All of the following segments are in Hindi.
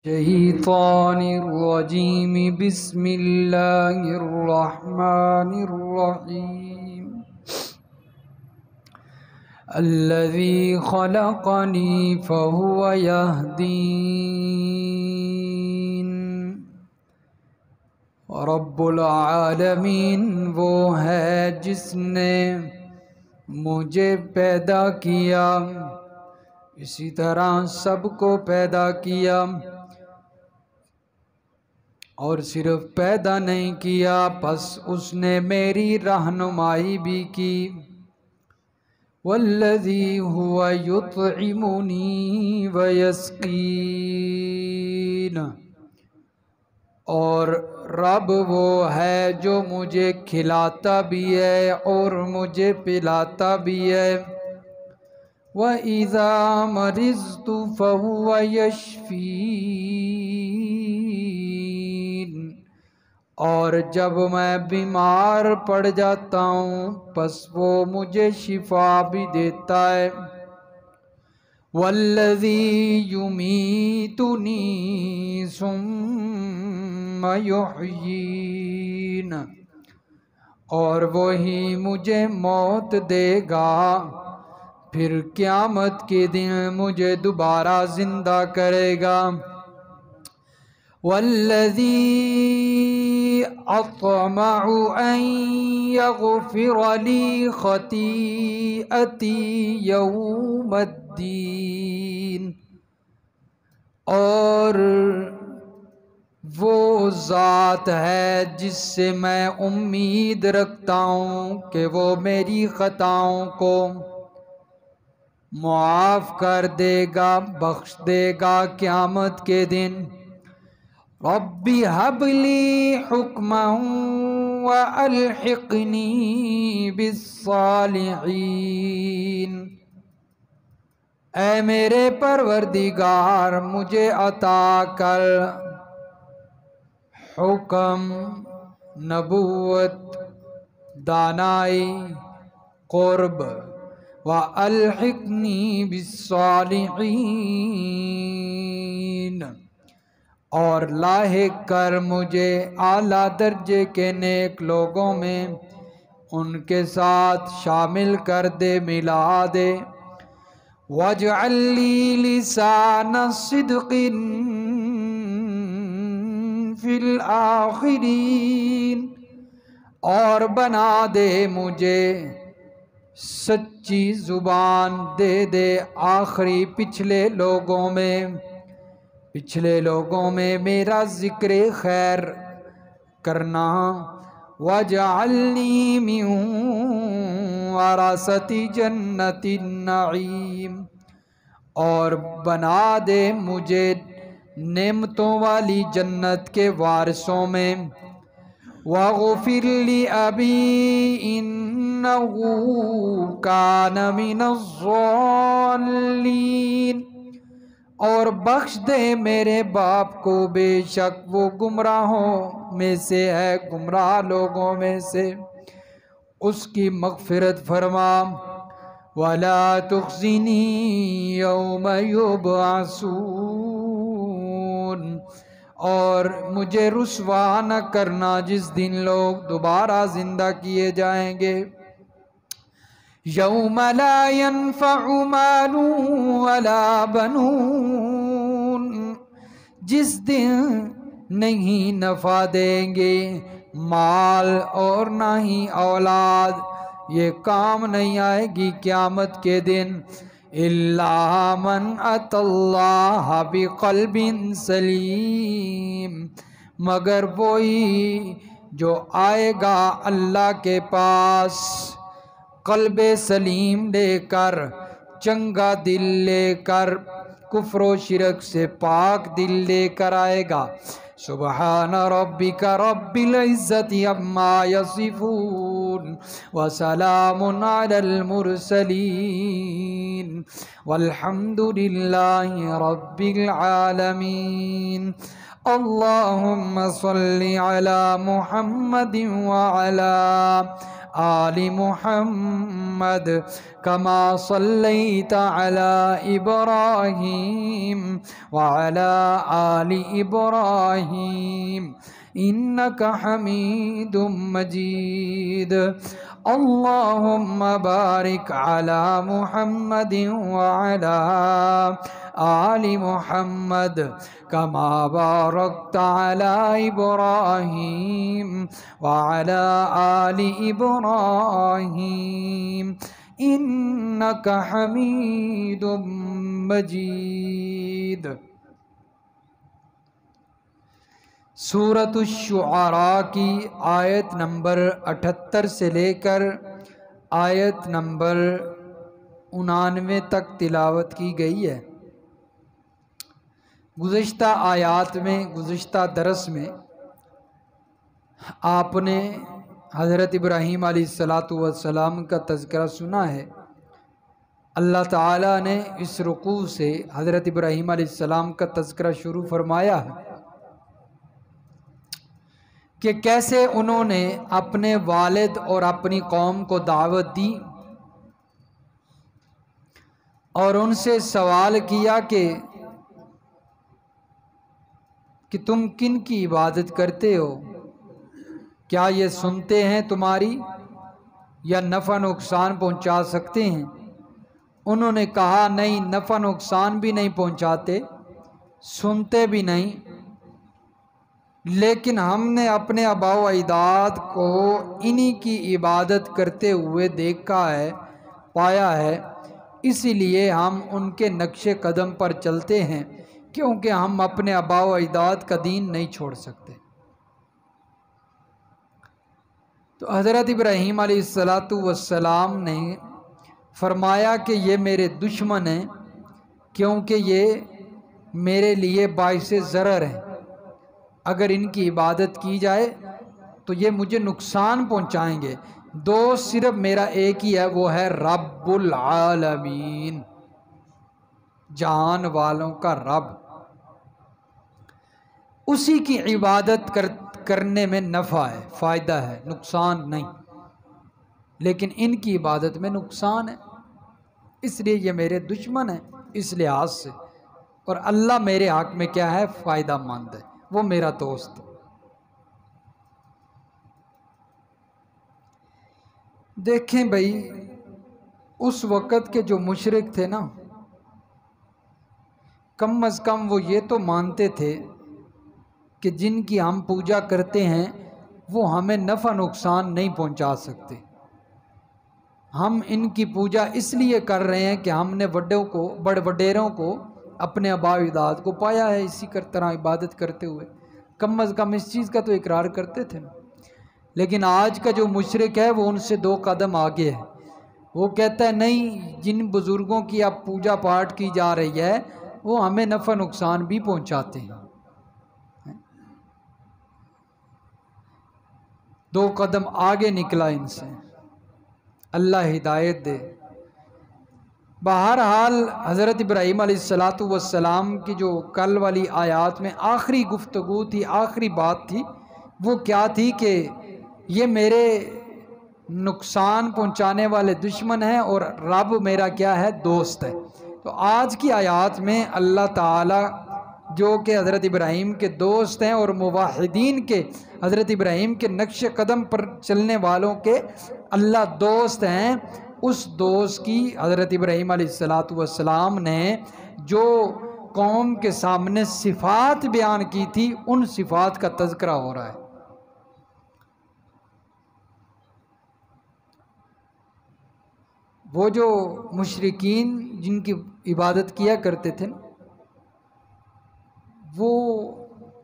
शैतानिर्रजीम बिस्मिल्लाहिर्रहमानिर्रहीम अल्लज़ी खलक़नी फ़हुव यहदीन। रब्बुल आलमीन वो है जिसने मुझे पैदा किया, इसी तरह सबको पैदा किया और सिर्फ पैदा नहीं किया, बस उसने मेरी रहनुमाई भी की। वल्लज़ी हुवा युत्इमुनी व यस्कीन, और रब वो है जो मुझे खिलाता भी है और मुझे पिलाता भी है। व इज़ा मरिज़्तु फ़हुवा यशफ़ीन, और जब मैं बीमार पड़ जाता हूँ बस वो मुझे शिफा भी देता है। वल्लज़ी युमीतुनी सुम्मा युह्यीन, और वही मुझे मौत देगा, फिर क़यामत के दिन मुझे दोबारा जिंदा करेगा। वल्लज़ी अत्मउ अन यग़फ़िर ली ख़तीअती यौमद्दीन, और वो ज़ात है जिससे मैं उम्मीद रखता हूँ कि वो मेरी ख़ताओं को मुआफ़ कर देगा, बख्श देगा क़यामत के दिन। रब्बी हबली हुक्मन व अलहिक़नी बिस्सालिहीन, ऐ मेरे परवरदिगार मुझे अता कर हुक्म, नबूवत, दानाई, क़ुर्ब, व अलहिक़नी बिस्सालिहीन, और लाहिक कर मुझे आला दर्जे के नेक लोगों में, उनके साथ शामिल कर दे, मिला दे। वजअल ली लिसान सिद्क़िन फिल आखिरीन, और बना दे मुझे सच्ची ज़ुबान, दे दे आखिरी पिछले लोगों में मेरा ज़िक्र खैर करना। वजअलनी मिन वरासती जन्नतिन नईम, और बना दे मुझे नेमतों वाली जन्नत के वारिसों में। वग़फ़िर ली अबी इन्नहु कान मिनज़्ज़ाल्लीन, और बख्श दे मेरे बाप को, बेशक वो गुमराहों में से है, गुमराह लोगों में से, उसकी मग़फ़िरत फरमा। वला तुख़्ज़िनी यौम युबअसून, और मुझे रुसवा न करना जिस दिन लोग दोबारा जिंदा किए जाएंगे। यौम ला यनफ़उ मालुन वला बनून, जिस दिन नहीं नफ़ा देंगे माल और ना ही औलाद, ये काम नहीं आएगी क़यामत के दिन। इल्ला मन अतल्लाह बिक़ल्बिन सलीम, मगर वही जो आएगा अल्लाह के पास क़ल्ब सलीम लेकर, चंगा दिल लेकर, कुफ्र व शिरक से पाक दिल लेकर आएगा। सुबहान रब्बिका रब्बिल इज़्ज़ति अम्मा यसिफून व सलामुन अलल मुरसलीन वल्हम्दुलिल्लाहि रब्बिल आलमीन। अल्लाहुम्मा सल्लि अला मुहम्मदिन व अला आलि मुहम्मद कमा सल्लैता अला इब्राहीम व अला आलि इब्राहीम इन्नका हमीदुम मजीद। अल्लाहुम्मा बारिक अला मुहम्मदिन व अला आलि मुहम्मद कमा बारकता अला इब्राहीम व अला आलि इब्राहीम इन्नका हमीदुम मजीद। सूरतुश्शुआरा की आयत नंबर 78 से लेकर आयत नंबर 99 तक तिलावत की गई है। गुज़िश्ता आयात में, गुज़िश्ता दरस में आपने हज़रत इब्राहीम अलैहिस्सलातु वस्सलाम का तज़किरा सुना है। अल्लाह ताला ने इस रुकू से हज़रत इब्राहीम अलैहिस्सलाम का तज़किरा शुरू फरमाया है कि कैसे उन्होंने अपने वालिद और अपनी कौम को दावत दी और उनसे सवाल किया कि तुम किन की इबादत करते हो, क्या ये सुनते हैं तुम्हारी या नफ़ा नुकसान पहुंचा सकते हैं। उन्होंने कहा नहीं, नफ़ा नुकसान भी नहीं पहुंचाते, सुनते भी नहीं, लेकिन हमने अपने आबाओ अजदाद को इन्हीं की इबादत करते हुए देखा है, पाया है, इसीलिए हम उनके नक्शे कदम पर चलते हैं, क्योंकि हम अपने आबाओ अजदाद का दीन नहीं छोड़ सकते। तो हज़रत इब्राहीम अलैहिस्सलातु वस्सलाम ने फरमाया कि ये मेरे दुश्मन हैं, क्योंकि ये मेरे लिए बाइसे ज़रर हैं। अगर इनकी इबादत की जाए तो ये मुझे नुकसान पहुंचाएंगे। दोस्त सिर्फ मेरा एक ही है, वो है रब्बुल आलमीन, जहान वालों का रब। उसी की इबादत करने में नफ़ा है, फ़ायदा है, नुकसान नहीं। लेकिन इनकी इबादत में नुकसान है, इसलिए ये मेरे दुश्मन हैं इस लिहाज से। और अल्लाह मेरे हक़ में क्या है, फ़ायदा मंद है, वो मेरा दोस्त। देखें भाई, उस वक़्त के जो मुशरिक थे ना, कम अज़ कम वो ये तो मानते थे कि जिनकी हम पूजा करते हैं वो हमें नफ़ा नुकसान नहीं पहुंचा सकते। हम इनकी पूजा इसलिए कर रहे हैं कि हमने वडेरों को, अपने आबा अजदाद को पाया है इसी तरह इबादत करते हुए। कम अज़ कम इस चीज़ का तो इकरार करते थे ना। लेकिन आज का जो मुशरिक है वो उनसे 2 कदम आगे है। वो कहता है नहीं, जिन बुज़ुर्गों की अब पूजा पाठ की जा रही है वो हमें नफ़ा नुकसान भी पहुंचाते हैं। 2 कदम आगे निकला इनसे, अल्लाह हिदायत दे। बहरहाल हज़रत इब्राहीम अलैहिस्सलातु वस्सलाम की जो कल वाली आयात में आखिरी गुफ्तगू थी, आखिरी बात थी, वो क्या थी कि ये मेरे नुकसान पहुंचाने वाले दुश्मन हैं और रब मेरा क्या है, दोस्त है। तो आज की आयात में अल्लाह ताला जो कि हज़रत इब्राहीम के दोस्त हैं और मुवाहिदीन के, हज़रत इब्राहीम के नक्श कदम पर चलने वालों के अल्लाह दोस्त हैं, उस दोस्त की हज़रत इब्राहीम अलैहिस्सलातु वस्सलाम ने जो कौम के सामने सिफ़ात बयान की थी, उन सिफ़ात का तज़किरा हो रहा है। वो जो मुशरिकीन जिनकी इबादत किया करते थे, वो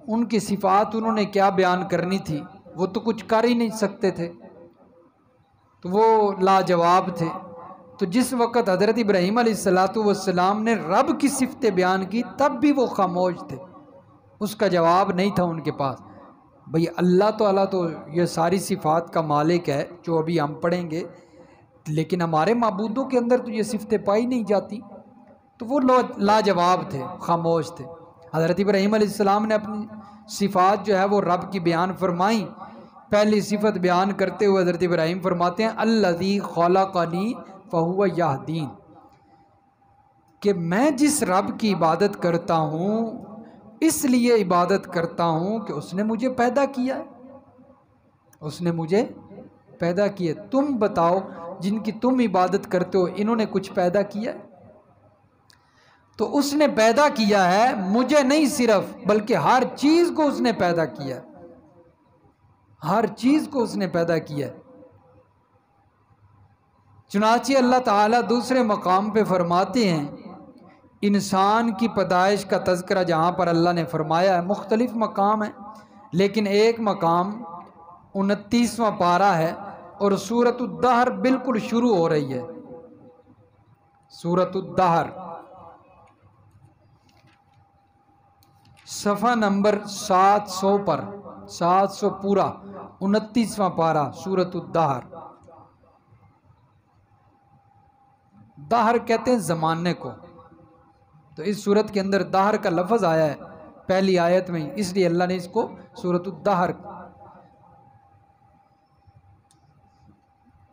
उनकी सिफ़ात उन्होंने क्या बयान करनी थी, वो तो कुछ कर ही नहीं सकते थे, तो वो लाजवाब थे। तो जिस वक़्त हज़रत इब्राहीम अलैहिस्सलातु वस्सलाम ने रब की सिफ़तें बयान की, तब भी वो खामोश थे, उसका जवाब नहीं था उनके पास। भाई अल्लाह ताला तो ये सारी सिफ़ात का मालिक है जो अभी हम पढ़ेंगे, लेकिन हमारे माबूदों के अंदर तो ये सिफ़तें पाई नहीं जाती। तो वो लाजवाब थे, खामोश थे। हज़रत इब्राहीम अलैहिस्सलाम ने अपनी सिफ़ात जो है वो रब की बयान फरमाई पहली सिफत बयान करते हुए हज़रत इब्राहीम फरमाते हैं अल्लज़ी खलक़नी फ़हुव यहदीन, कि मैं जिस रब की इबादत करता हूँ इसलिए इबादत करता हूँ कि उसने मुझे पैदा किया, उसने मुझे पैदा किया। तुम बताओ जिनकी तुम इबादत करते हो इन्होंने कुछ पैदा किया? तो उसने पैदा किया है, मुझे नहीं सिर्फ बल्कि हर चीज़ को उसने पैदा किया, हर चीज़ को उसने पैदा किया। चुनांचे अल्लाह ताला दूसरे मकाम पे फरमाते हैं, इंसान की पैदाइश का तज़किरा जहाँ पर अल्लाह ने फरमाया है, मुख्तलिफ मकाम है, लेकिन एक मकाम 29वां पारा है और सूरतुद्दहर बिल्कुल शुरू हो रही है। सूरतुद्दहर सफ़ा नंबर 700 पर, 700 पूरा 29वां पारा सूरतुद्दहर। दहर कहते हैं ज़माने को, तो इस सूरत के अंदर दहर का लफ्ज़ आया है पहली आयत में, इसलिए अल्लाह ने इसको सूरतुद्दहर,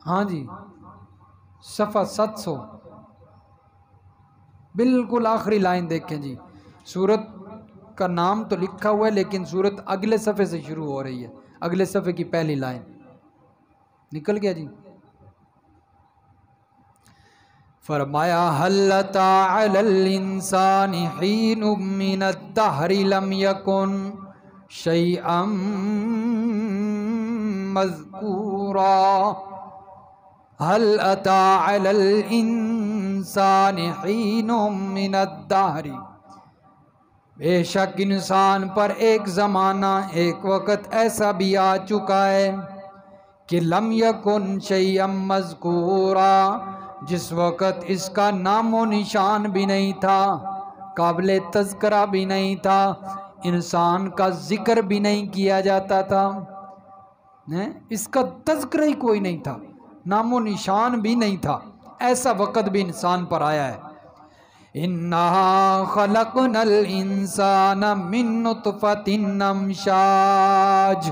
हाँ जी, सफ़ा 700 बिल्कुल आखिरी लाइन देखें जी। सूरत का नाम तो लिखा हुआ है लेकिन सूरत अगले सफ़े से शुरू हो रही है, अगले सफ़े की पहली लाइन निकल गया जी। फरमाया हल अता अलल इंसानि हीनुम मिनद्दहरि लम यकुन शैअम मज़कूरा। हल अता अलल इंसानि हीनुम मिनद्दहरि, बेशक इंसान पर एक ज़माना, एक वक़्त ऐसा भी आ चुका है कि लम यकुन शैअम मज़कूरा, जिस वक़्त इसका नामो निशान भी नहीं था, काबिल तज़किरा भी नहीं था, इंसान का ज़िक्र भी नहीं किया जाता था, इसका तज़किरा ही कोई नहीं था, नामो निशान भी नहीं था, ऐसा वक़्त भी इंसान पर आया है। इन्ना खलक़नल इंसाना मिन नुतफ़तिन अमशाज,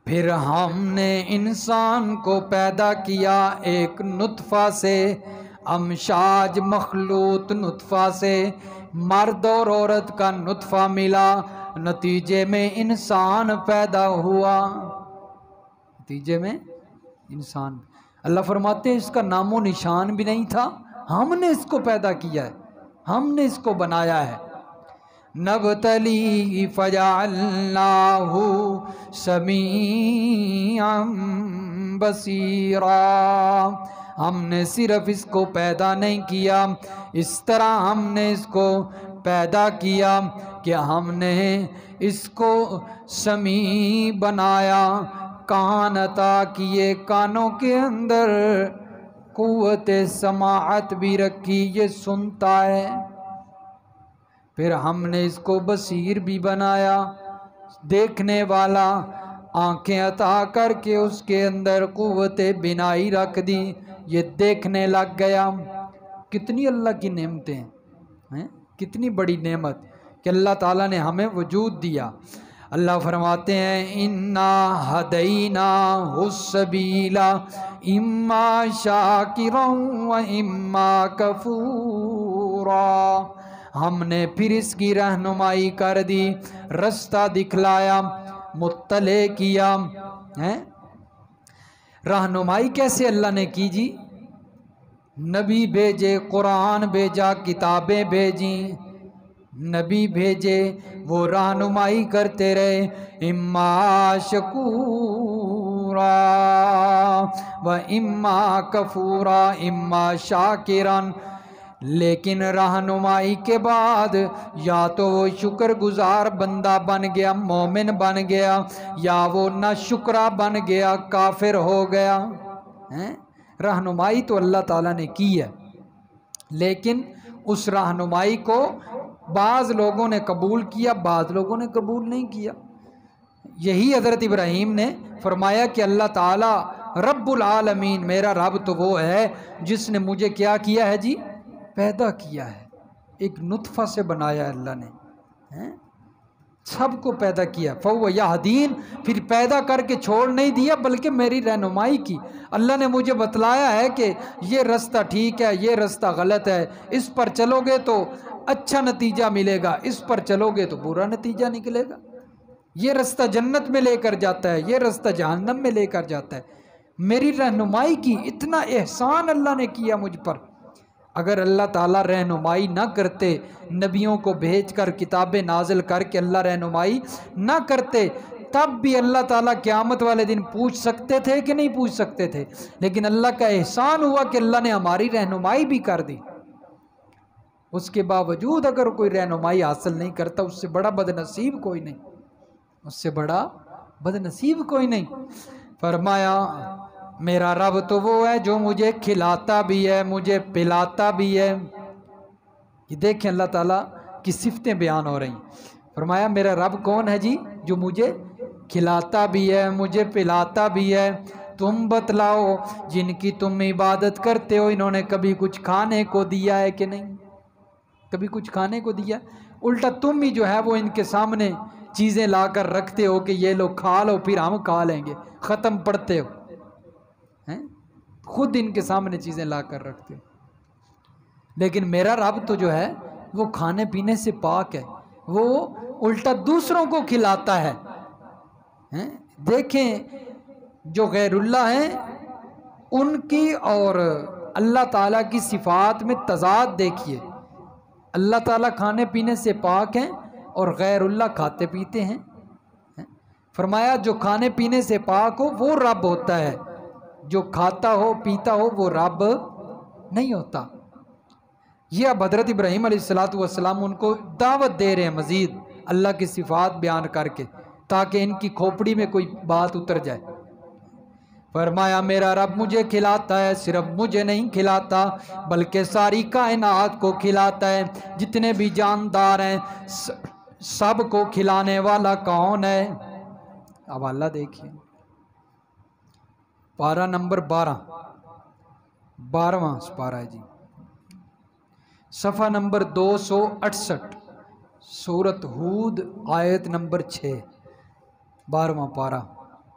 फिर हमने इंसान को पैदा किया एक नुतफ़ा से, अमशाज मखलूत नुतफ़ा से, मर्द और औरत का नुतफ़ा मिला, नतीजे में इंसान पैदा हुआ, नतीजे में इंसान। अल्लाह फरमाते हैं इसका नामो निशान भी नहीं था, हमने इसको पैदा किया है, हमने इसको बनाया है। नबतली फजअल्नाहु समीअम बसीरा, हमने सिर्फ इसको पैदा नहीं किया, इस तरह हमने इसको पैदा किया कि हमने इसको समी बनाया, कान अता किए, कानों के अंदर कुव्वत समाअत भी रखी, ये सुनता है। फिर हमने इसको बसीर भी बनाया, देखने वाला, आंखें अता करके उसके अंदर कुव्वत बिनाई रख दी, ये देखने लग गया। कितनी अल्लाह की नेमतें हैं, कितनी बड़ी नेमत कि अल्लाह ताला ने हमें वजूद दिया। अल्लाह फरमाते हैं इन्ना हदैना हुस्सबीला इम्मा शाकिरन व इम्मा कफूरा, हमने फिर इसकी रहनुमाई कर दी, रास्ता दिखलाया, मुत्तले किया है। रहनुमाई कैसे अल्लाह ने की जी? नबी भेजे, कुरान भेजा, किताबें भेजी, नबी भेजे, वो रहनुमाई करते रहे। इम्मा शकूरा व इम्मा कफूरा इम्मा शाकिरन, लेकिन रहनुमाई के बाद या तो वो शुक्रगुजार बंदा बन गया, मोमिन बन गया, या वो नाशुक्रा बन गया, काफिर हो गया है। रहनुमाई तो अल्लाह ताला ने की है, लेकिन उस रहनुमाई को बाज़ लोगों ने कबूल किया, बाज़ लोगों ने कबूल नहीं किया। यही हज़रत इब्राहीम ने फरमाया कि अल्लाह ताला रब्बुल आलमीन, मेरा रब तो वो है जिसने मुझे क्या किया है जी? पैदा किया है, एक नुतफ़ा से बनाया है अल्लाह ने, हैं? सबको पैदा किया। फ़हुव यहदीन, फिर पैदा करके छोड़ नहीं दिया बल्कि मेरी रहनुमाई की। अल्लाह ने मुझे बतलाया है कि ये रास्ता ठीक है, ये रास्ता गलत है, इस पर चलोगे तो अच्छा नतीजा मिलेगा, इस पर चलोगे तो बुरा नतीजा निकलेगा। ये रास्ता जन्नत में लेकर जाता है, ये रास्ता जहन्नम में लेकर जाता है। मेरी रहनुमाई की, इतना एहसान अल्लाह ने किया मुझ पर। अगर अल्लाह ताला रहनुमाई ना करते, नबियों को भेजकर किताबें नाजिल करके अल्लाह रहनुमाई ना करते, तब भी अल्लाह ताला क़यामत वाले दिन पूछ सकते थे कि नहीं पूछ सकते थे। लेकिन अल्लाह का एहसान हुआ कि अल्लाह ने हमारी रहनुमाई भी कर दी। उसके बावजूद अगर कोई रहनुमाई हासिल नहीं करता, उससे बड़ा बदनसीब कोई नहीं, उससे बड़ा बदनसीब कोई नहीं। फरमाया मेरा रब तो वो है जो मुझे खिलाता भी है, मुझे पिलाता भी है। ये देखें अल्लाह ताला की सिफतें बयान हो रही। फरमाया मेरा रब कौन है जी? जो मुझे खिलाता भी है, मुझे पिलाता भी है। तुम बतलाओ, जिनकी तुम इबादत करते हो, इन्होंने कभी कुछ खाने को दिया है कि नहीं? कभी कुछ खाने को दिया? उल्टा तुम ही जो है वो इनके सामने चीज़ें लाकर रखते हो कि ये लोग खा लो, फिर हम खा लेंगे, ख़त्म पढ़ते हो हैं, खुद इनके सामने चीज़ें लाकर रखते हो। लेकिन मेरा रब तो जो है वो खाने पीने से पाक है, वो उल्टा दूसरों को खिलाता है। देखें जो गैरुल्लाह हैं उनकी और अल्लाह ताला की सिफ़ात में तज़ाद देखिए। अल्लाह ताला खाने पीने से पाक हैं और गैरुल्लाह खाते पीते हैं। फरमाया जो खाने पीने से पाक हो वो रब होता है, जो खाता हो पीता हो वो रब नहीं होता। ये अब हज़रत इब्राहीम अलैहिस्सलातु वस्सलाम उनको दावत दे रहे हैं मज़ीद अल्लाह की सिफ़ात बयान करके, ताकि इनकी खोपड़ी में कोई बात उतर जाए। फरमाया मेरा रब मुझे खिलाता है, सिर्फ मुझे नहीं खिलाता बल्कि सारी कायनात को खिलाता है। जितने भी जानदार हैं सब को खिलाने वाला कौन है? अब अल्लाह देखिए, पारा नंबर 12वां पारा है जी, सफ़ा नंबर 268, सूरत हूद आयत नंबर 6, 12वां पारा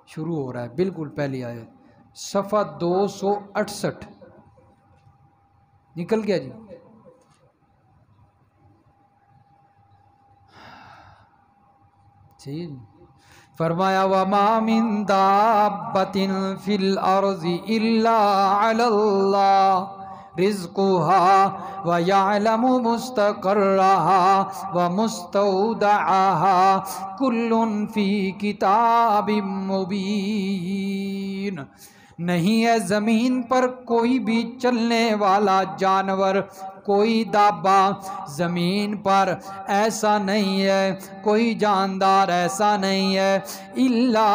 शुरू हो रहा है, बिल्कुल पहली आयत, सफ़ा 268 निकल गया जी। ठीक, फरमाया वमा मिन दाब्बतिन फिल अर्ज़ि इल्ला अलल्लाह रिज़्क़ुहा व यअलमु मुस्तक़र्रहा व मुस्तौदअहा कुल्लुन फ़ी किताबिम मुबीन। नहीं है ज़मीन पर कोई भी चलने वाला जानवर, कोई दाबा ज़मीन पर ऐसा नहीं है, कोई जानदार ऐसा नहीं है, इल्ला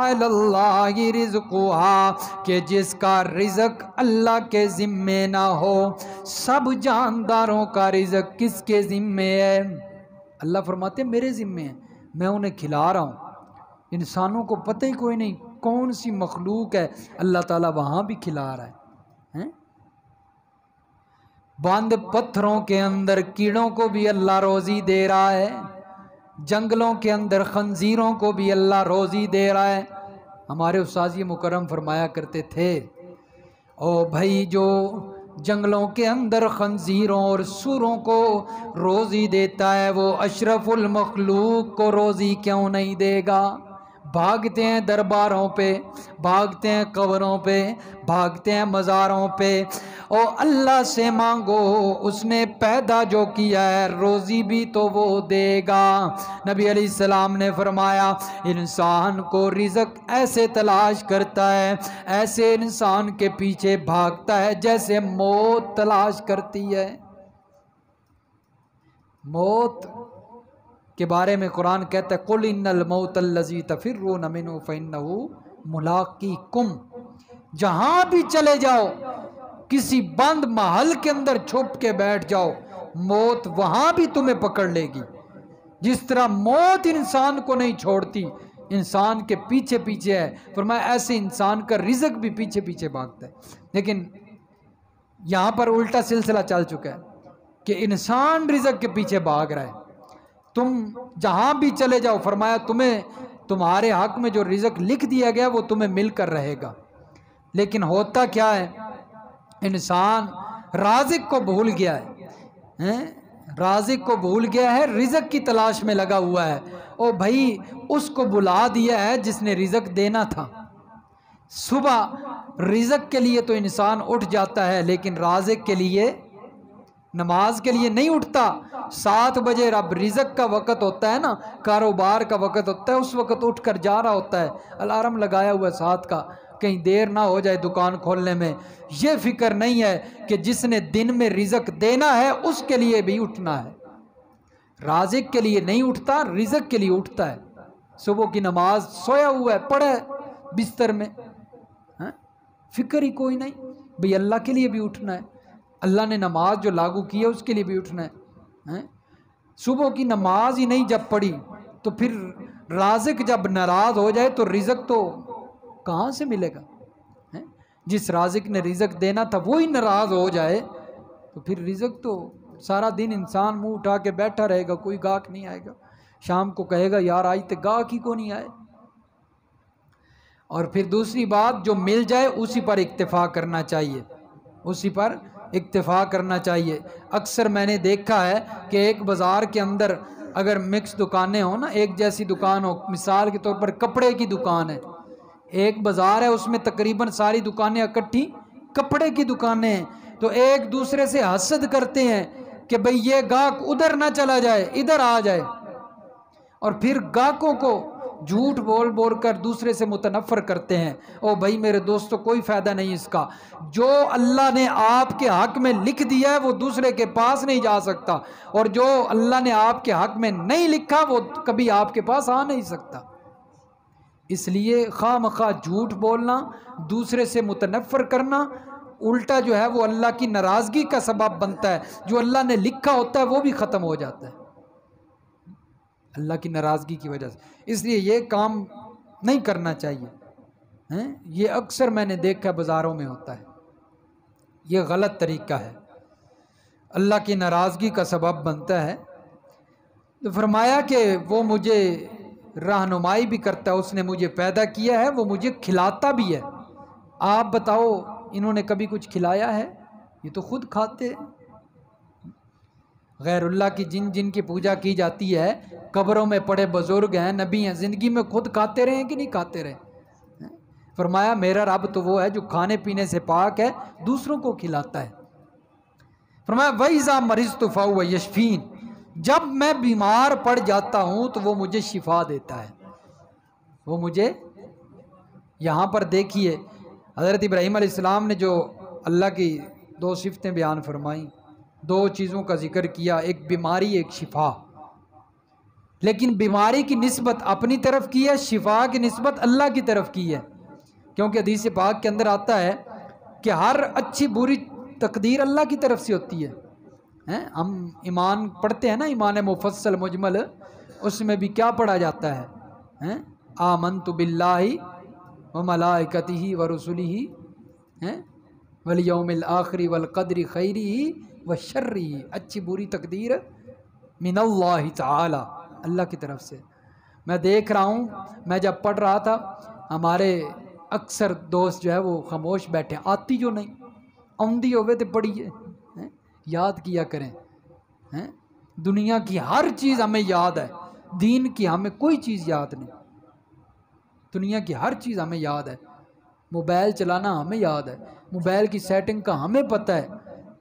अलल्लाहि रिज़्क़ुहा, कि जिसका रिज़्क़ अल्लाह के ज़िम्मे ना हो। सब जानदारों का रिज़्क़ किसके ज़िम्मे है? अल्लाह फरमाते मेरे ज़िम्मे है, मैं उन्हें खिला रहा हूँ। इंसानों को पता ही कोई नहीं कौन सी मखलूक है, अल्लाह ताला वहाँ भी खिला रहा है। बंद पत्थरों के अंदर कीड़ों को भी अल्लाह रोज़ी दे रहा है, जंगलों के अंदर खंजीरों को भी अल्लाह रोज़ी दे रहा है। हमारे उस्ताद मुकर्रम फरमाया करते थे, ओ भाई जो जंगलों के अंदर खंजीरों और सूरों को रोज़ी देता है वो अशरफुल मखलूक को रोज़ी क्यों नहीं देगा? भागते हैं दरबारों पे, भागते हैं कब्रों पे, भागते हैं मज़ारों पे, और अल्लाह से मांगो, उसने पैदा जो किया है रोज़ी भी तो वो देगा। नबी अलैहिस्सलाम ने फरमाया इंसान को रिज़्क़ ऐसे तलाश करता है, ऐसे इंसान के पीछे भागता है जैसे मौत तलाश करती है। मौत के बारे में कुरान कहता है कुल इन्नल मौतल्लज़ी तफ़िर्रून मिन्हु फ़इन्नहु मुलाक़ीकुम। जहाँ भी चले जाओ, किसी बंद महल के अंदर छुप के बैठ जाओ, मौत वहाँ भी तुम्हें पकड़ लेगी। जिस तरह मौत इंसान को नहीं छोड़ती, इंसान के पीछे पीछे है, फरमाया ऐसे इंसान का रिज़्क़ भी पीछे पीछे भागता है। लेकिन यहाँ पर उल्टा सिलसिला चल चुका है कि इंसान रिज़्क़ के पीछे भाग रहा है। तुम जहाँ भी चले जाओ, फरमाया तुम्हें तुम्हारे हक में जो रिज़्क लिख दिया गया वो तुम्हें मिलकर रहेगा। लेकिन होता क्या है, इंसान राज़िक को भूल गया है, राज़िक को भूल गया है, रिज़्क की तलाश में लगा हुआ है। ओ भाई, उसको बुला दिया है जिसने रिज़्क देना था। सुबह रिज़्क के लिए तो इंसान उठ जाता है, लेकिन राज़िक के लिए, नमाज के लिए नहीं उठता। 7 बजे अब रिज़्क का वक़्त होता है ना, कारोबार का वक़्त होता है, उस वक़्त उठ कर जा रहा होता है, अलार्म लगाया हुआ है 7 का, कहीं देर ना हो जाए दुकान खोलने में। ये फिक्र नहीं है कि जिसने दिन में रिज़्क देना है उसके लिए भी उठना है। राज़िक के लिए नहीं उठता, रिज़्क के लिए उठता है। सुबह की नमाज सोया हुआ है, पड़ा है बिस्तर में, फिक्र ही कोई नहीं। भाई अल्लाह के लिए भी उठना है, अल्लाह ने नमाज जो लागू की है उसके लिए भी उठना है। सुबह की नमाज ही नहीं जब पढ़ी तो फिर राज़िक जब नाराज़ हो जाए तो रिज़्क तो कहाँ से मिलेगा? जिस राज़िक ने रिज़्क देना था वो ही नाराज़ हो जाए तो फिर रिज़्क तो, सारा दिन इंसान मुंह उठा के बैठा रहेगा, कोई गाहक नहीं आएगा। शाम को कहेगा यार आज तो गाहक ही को नहीं आए। और फिर दूसरी बात, जो मिल जाए उसी पर इक्तिफा करना चाहिए, उसी पर इक्तिफा करना चाहिए। अक्सर मैंने देखा है कि एक बाज़ार के अंदर अगर मिक्स दुकानें हो ना, एक जैसी दुकान हो, मिसाल के तौर पर कपड़े की दुकान है, एक बाज़ार है उसमें तकरीबन सारी दुकानें इकट्ठी कपड़े की दुकानें हैं, तो एक दूसरे से हसद करते हैं कि भाई ये गाहक उधर ना चला जाए, इधर आ जाए, और फिर गाहकों को झूठ बोल बोल कर दूसरे से मुतनफ़र करते हैं। ओ भाई मेरे दोस्तों, कोई फ़ायदा नहीं इसका। जो अल्लाह ने आपके हक़ में लिख दिया है वो दूसरे के पास नहीं जा सकता, और जो अल्लाह ने आपके हक़ में नहीं लिखा वो कभी आपके पास आ नहीं सकता। इसलिए खामखा झूठ बोलना, दूसरे से मुतनफ़र करना, उल्टा जो है वो अल्लाह की नाराज़गी का सबब बनता है। जो अल्लाह ने लिखा होता है वो भी ख़त्म हो जाता है अल्लाह की नाराज़गी की वजह से। इसलिए ये काम नहीं करना चाहिए, हैं? ये अक्सर मैंने देखा बाज़ारों में होता है, ये गलत तरीका है, अल्लाह की नाराज़गी का सबब बनता है। तो फरमाया कि वो मुझे रहनुमाई भी करता है, उसने मुझे पैदा किया है, वो मुझे खिलाता भी है। आप बताओ इन्होंने कभी कुछ खिलाया है? ये तो खुद खाते हैं। गैरुल्लाह की जिन जिन की पूजा की जाती है, कब्रों में पड़े बुजुर्ग हैं, नबी हैं, ज़िंदगी में खुद खाते रहे हैं कि नहीं खाते रहे? फरमाया मेरा रब तो वो है जो खाने पीने से पाक है, दूसरों को खिलाता है। फरमाया वइज़ा मरिज़्तु फ़हुव यशफ़ीन, जब मैं बीमार पड़ जाता हूँ तो वो मुझे शिफा देता है, वो मुझे। यहाँ पर देखिए हज़रत इब्राहीम अलैहिस्सलाम ने जो अल्लाह की 2 सिफ़तें बयान फरमाई, 2 चीज़ों का जिक्र किया, एक बीमारी एक शिफा। लेकिन बीमारी की निस्बत अपनी तरफ की है, शिफा की निस्बत अल्लाह की तरफ की है, क्योंकि हदीस पाक के अंदर आता है कि हर अच्छी बुरी तकदीर अल्लाह की तरफ से होती है। हम ईमान पढ़ते हैं ना, ईमान मुफस्सल मुजमल, उसमें भी क्या पढ़ा जाता है? आमनतु बिल्लाहि व मलाइकतिही व रुसुलिही वल यौमिल आखिरी वल क़द्रि खैरिही व शर्रिही, अच्छी बुरी तकदीर मिनल्लाहि ताला, अल्लाह की तरफ से। मैं देख रहा हूँ, मैं जब पढ़ रहा था, हमारे अक्सर दोस्त जो है वो खामोश बैठे, आती जो नहीं, आंधी होवे तो पढ़िए, याद किया करें। दुनिया की हर चीज़ हमें याद है, दीन की हमें कोई चीज़ याद नहीं। दुनिया की हर चीज़ हमें याद है, मोबाइल चलाना हमें याद है, मोबाइल की सेटिंग का हमें पता है,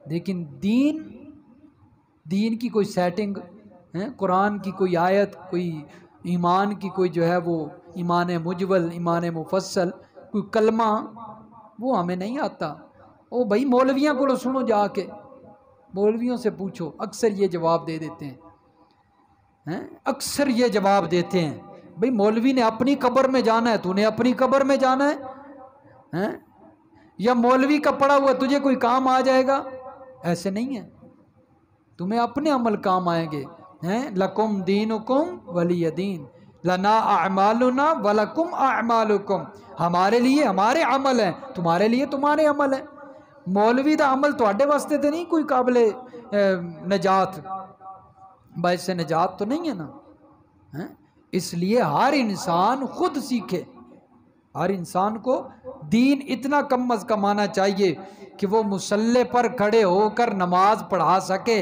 लेकिन दीन की कोई सेटिंग, कुरान की कोई आयत, कोई ईमान की कोई जो है वो ईमान मुजवल, ईमान मुफस्सल, कोई कलमा, वो हमें नहीं आता। ओ भाई मौलवियों को सुनो, जाके मौलवियों से पूछो, अक्सर ये जवाब दे देते हैं, अक्सर ये जवाब देते हैं, भाई मौलवी ने अपनी कब्र में जाना है, तूने अपनी कब्र में जाना है? या मौलवी का पढ़ा हुआ तुझे कोई काम आ जाएगा? ऐसे नहीं है, तुम्हें अपने अमल काम आएंगे। लकुम दीनुकुम वलिय दीन, लना अमालुना वलकुम अमालुकुम, हमारे लिए हमारे अमल हैं, तुम्हारे लिए तुम्हारे अमल हैं। मौलवी दा अमल तुहाडे वास्ते तो नहीं कोई काबिले नजात, बाइस निजात तो नहीं है ना, है? इसलिए हर इंसान खुद सीखे। हर इंसान को दीन इतना कम अज़ कम आना चाहिए कि वो मुसल्ले पर खड़े होकर नमाज पढ़ा सके।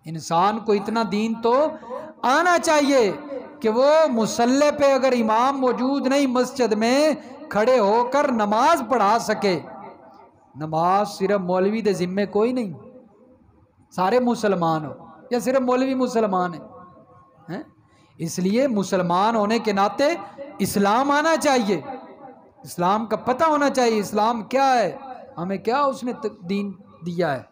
इंसान को इतना दीन तो आना चाहिए कि वो मुसल्ले पे अगर इमाम मौजूद नहीं मस्जिद में खड़े होकर नमाज पढ़ा सके। नमाज सिर्फ मौलवी दे जिम्मे कोई नहीं, सारे मुसलमान हो या सिर्फ मौलवी मुसलमान है? इसलिए मुसलमान होने के नाते इस्लाम आना चाहिए, इस्लाम का पता होना चाहिए। इस्लाम क्या है, हमें क्या उसने दीन दिया है,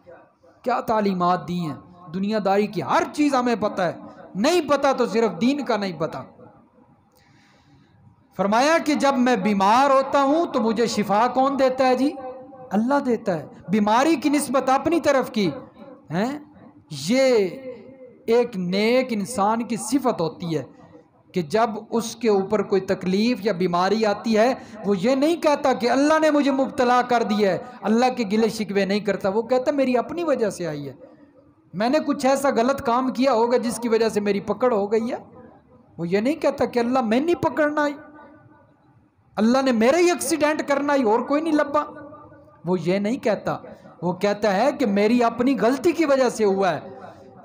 क्या तालीमात दी हैं। दुनियादारी की हर चीज़ हमें पता है, नहीं पता तो सिर्फ दीन का नहीं पता। फरमाया कि जब मैं बीमार होता हूँ तो मुझे शिफा कौन देता है जी? अल्लाह देता है। बीमारी की निस्बत अपनी तरफ की है, ये एक नेक इंसान की सिफत होती है कि जब उसके ऊपर कोई तकलीफ़ या बीमारी आती है वो ये नहीं कहता कि अल्लाह ने मुझे मुब्तला कर दिया है, अल्लाह के गिले शिकवे नहीं करता। वो कहता मेरी अपनी वजह से आई है, मैंने कुछ ऐसा गलत काम किया होगा जिसकी वजह से मेरी पकड़ हो गई है। वो ये नहीं कहता कि अल्लाह मैं नहीं पकड़ना आई, अल्लाह ने मेरे ही एक्सीडेंट करना ही और कोई नहीं लब्बा। वो ये नहीं कहता, वो कहता है कि मेरी अपनी गलती की वजह से हुआ है,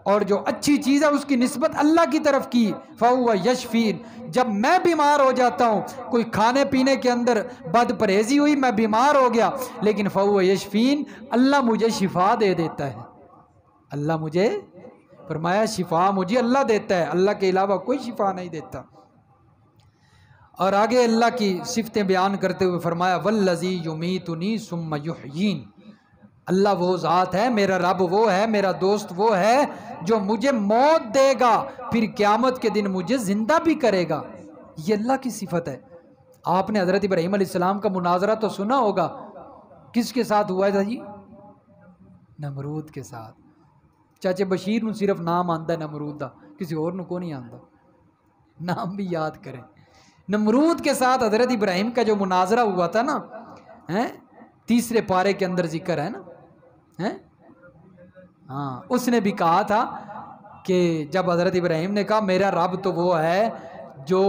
और जो अच्छी चीज़ है उसकी निस्बत अल्लाह की तरफ की। फ़हुवा यशफीन, जब मैं बीमार हो जाता हूँ, कोई खाने पीने के अंदर बद परहेज़ी हुई, मैं बीमार हो गया, लेकिन फ़हुवा यशफीन, अल्लाह मुझे शिफा दे देता है। अल्लाह मुझे, फरमाया शिफा मुझे अल्लाह देता है, अल्लाह के अलावा कोई शिफा नहीं देता। और आगे अल्लाह की सिफतें बयान करते हुए फरमाया वल्लज़ी युमीतुनी सुम्मा युहयीन, अल्लाह वो ज़ात है, मेरा रब वो है, मेरा दोस्त वो है जो मुझे मौत देगा फिर क़यामत के दिन मुझे ज़िंदा भी करेगा। ये अल्लाह की सिफत है। आपने हज़रत इब्राहीम अलैहिस्सलाम का मुनाजरा तो सुना होगा, किसके साथ हुआ था जी? नमरूद के साथ। चाचे बशीर नूं सिर्फ नाम आंदा है नमरूद का, किसी और नूं को नहीं आंदा, नाम भी याद करें। नमरूद के साथ हज़रत इब्राहीम का जो मुनाजरा हुआ था ना, हैं, तीसरे पारे के अंदर जिक्र है ना, हैं? हाँ, उसने भी कहा था कि जब हज़रत इब्राहीम ने कहा मेरा रब तो वो है जो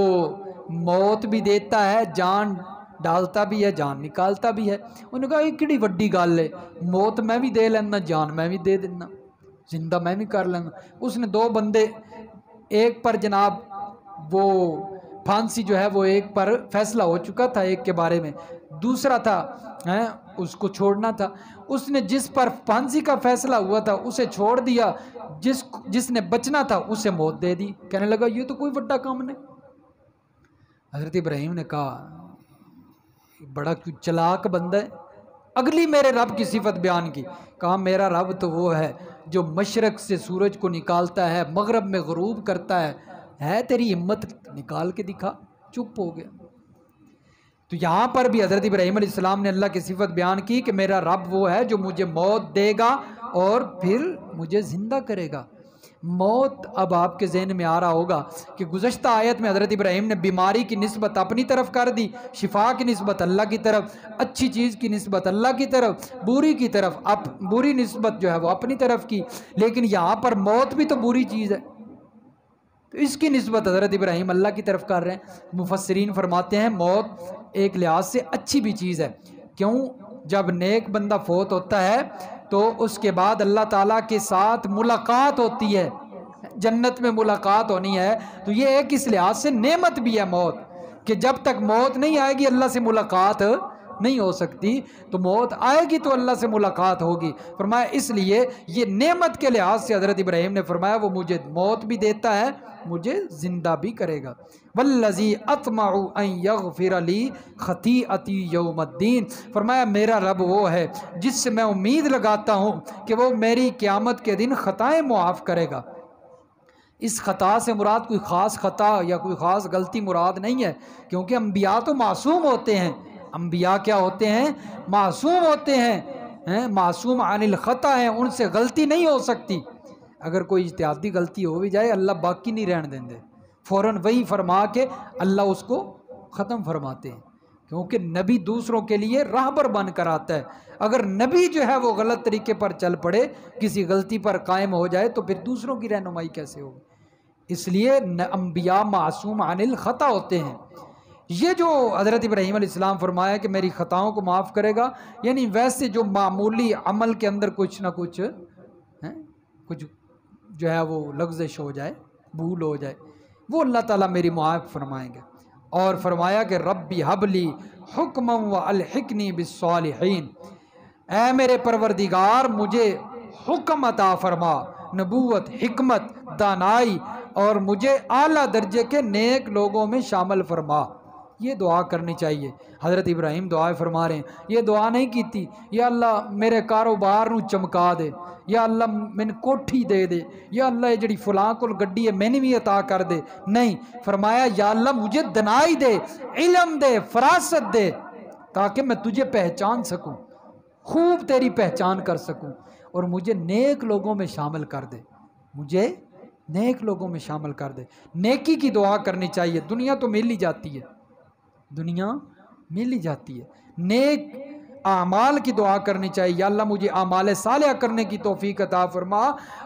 मौत भी देता है, जान डालता भी है, जान निकालता भी है। उन्होंने कहा एक किड़ी वड्डी गल है, मौत मैं भी दे लेना, जान मैं भी दे देना, जिंदा मैं भी कर लेना। उसने दो बंदे, एक पर जनाब वो फांसी जो है वो एक पर फैसला हो चुका था एक के बारे में, दूसरा था है उसको छोड़ना था। उसने जिस पर फांसी का फैसला हुआ था उसे छोड़ दिया, जिसने बचना था उसे मौत दे दी। कहने लगा ये तो कोई बड़ा काम नहीं। हज़रत इब्राहीम ने कहा बड़ा चालाक बंदा है। अगली मेरे रब की सिफत बयान की, कहा मेरा रब तो वो है जो मशरक से सूरज को निकालता है, मगरब में गुरूब करता है तेरी हिम्मत निकाल के दिखा। चुप हो गया। तो यहाँ पर भी हज़रत इब्राहीम अलैहिस्सलाम ने अल्लाह की सिफत बयान की कि मेरा रब वो है जो मुझे मौत देगा और फिर मुझे ज़िंदा करेगा। मौत, अब आपके जहन में आ रहा होगा कि गुज़श्ता आयत में हज़रत इब्राहीम ने बीमारी की निस्बत अपनी तरफ कर दी, शिफा की निस्बत अल्लाह की तरफ, अच्छी चीज़ की निस्बत अल्लाह की तरफ, बुरी की तरफ बुरी निस्बत जो है वो अपनी तरफ की। लेकिन यहाँ पर मौत भी तो बुरी चीज़ है, तो इसकी निस्बत हज़रत इब्राहीम अल्लाह की तरफ कर रहे हैं। मुफस्सिरीन फरमाते हैं मौत एक लिहाज से अच्छी भी चीज़ है। क्यों? जब नेक बंदा फोत होता है तो उसके बाद अल्लाह ताला के साथ मुलाकात होती है, जन्नत में मुलाकात होनी है, तो ये एक इस लिहाज से नेमत भी है मौत, कि जब तक मौत नहीं आएगी अल्लाह से मुलाकात नहीं हो सकती, तो मौत आएगी तो अल्लाह से मुलाकात होगी। फरमाया इसलिए ये नेमत के लिहाज से हज़रत इब्राहीम ने फरमाया वो मुझे मौत भी देता है, मुझे ज़िंदा भी करेगा। वल्लज़ी अत्मउ अन यग़फ़िर ली ख़तीअती यौमद्दीन, फरमाया मेरा रब वो है जिससे मैं उम्मीद लगाता हूँ कि वो मेरी क़यामत के दिन ख़ताएँ मुआफ़ करेगा। इस ख़ता से मुराद कोई ख़ास ख़ता या कोई ख़ास गलती मुराद नहीं है, क्योंकि अम्बिया तो मासूम होते हैं। अम्बिया क्या होते हैं? मासूम होते हैं, मासूम अनिल ख़ता हैं, उनसे गलती नहीं हो सकती। अगर कोई इज्तिहादी गलती हो भी जाए अल्लाह बाकी नहीं रहने देंगे, फ़ौरन वही फरमा के अल्लाह उसको ख़त्म फरमाते हैं। क्योंकि नबी दूसरों के लिए राहबर बन कर आता है। अगर नबी जो है वो गलत तरीके पर चल पड़े, किसी गलती पर कायम हो जाए, तो फिर दूसरों की रहनुमाई कैसे होगी। इसलिए अम्बिया मासूम अनिल ख़ता होते हैं। ये जो हज़रत इब्राहीम अलैहिस्सलाम फरमाया कि मेरी ख़ताओं को माफ़ करेगा, यानी वैसे जो मामूली अमल के अंदर कुछ ना कुछ है, कुछ जो है वो लग़्ज़िश हो जाए, भूल हो जाए, वो अल्लाह ताला मेरी माफ़ फरमाएंगे। और फरमाया कि रब्बी हबली हुक्मम व अलहिकनी बिस्सालिहीन, ऐ मेरे परवरदिगार मुझे हुक्म अता फरमा, नबूवत, हिकमत, दानाई, और मुझे आला दर्जे के नेक लोगों में शामिल फरमा। ये दुआ करनी चाहिए। हज़रत इब्राहीम दुआ फरमा रहे हैं, ये दुआ नहीं की थी या अल्लाह मेरे कारोबार नू चमका दे, या अल्लाह मैंने कोठी दे दे, या अल्लाह ये जड़ी फलां को गड्डी है मैंने भी अता कर दे। नहीं, फरमाया या अल्लाह मुझे दनाई दे, इल्म दे, फरासत दे, ताकि मैं तुझे पहचान सकूं, खूब तेरी पहचान कर सकूं, और मुझे नेक लोगों में शामिल कर दे, मुझे नेक लोगों में शामिल कर दे। नेकी की दुआ करनी चाहिए। दुनिया तो मिल ही जाती है, दुनिया मिल ही जाती है। नेक आमाल की दुआ करनी चाहिए, या अल्लाह मुझे आमाल सालिहा करने की तौफीक अता फरमा,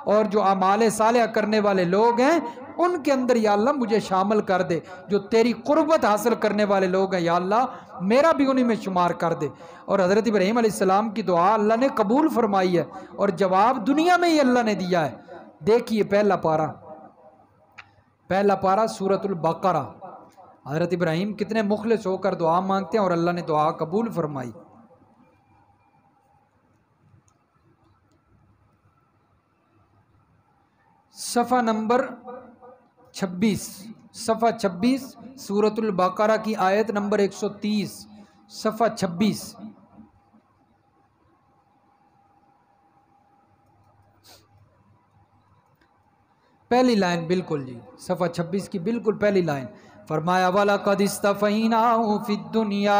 और जो आमाल सालिहा करने वाले लोग हैं उनके अंदर या अल्लाह मुझे शामिल कर दे। जो तेरी कुर्बत हासिल करने वाले लोग हैं या अल्लाह मेरा भी उन्हीं में शुमार कर दे। और हज़रत इब्राहीम अलैहिस्सलाम की दुआ अल्लाह ने कबूल फरमाई है, और जवाब दुनिया में ही अल्लाह ने दिया है। देखिए पहला पारा सूरतुल बकरा, हज़रत इब्राहीम कितने मुखलिस होकर दुआ मांगते हैं और अल्लाह ने दुआ कबूल फरमाई। सफ़ा नंबर 26, सफ़ा 26 सूरतुल बकरा की आयत नंबर 130, सफ़ा 26। पहली लाइन बिल्कुल जी, सफ़ा 26 की बिल्कुल पहली लाइन। फरमाया वाला कद इस्तफ़ैनाहु फिद दुनिया,